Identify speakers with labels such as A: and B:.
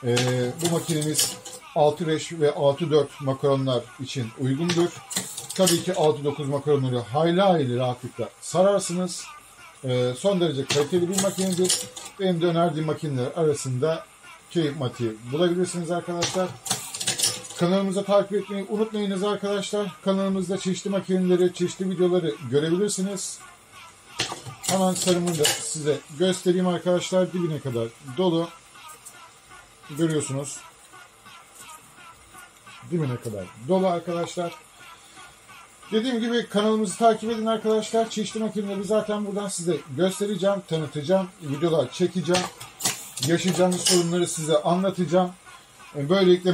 A: Bu makinemiz 6-5 ve 6-4 makaronlar için uygundur. Tabii ki 6-9 makaronları hayli rahatlıkla sararsınız. Son derece kaliteli bir makinedir. Benim de önerdiğim makineler arasında Cape-Mati'yi bulabilirsiniz arkadaşlar. Kanalımıza takip etmeyi unutmayınız arkadaşlar. Kanalımızda çeşitli makineleri, çeşitli videoları görebilirsiniz. Hemen sarımını da size göstereyim arkadaşlar. Dibine kadar dolu. Görüyorsunuz. Dibine kadar dolu arkadaşlar. Dediğim gibi kanalımızı takip edin arkadaşlar. Çeşitli makineleri zaten buradan size göstereceğim, tanıtacağım, videolar çekeceğim. Yaşayacağınız sorunları size anlatacağım. Böylelikle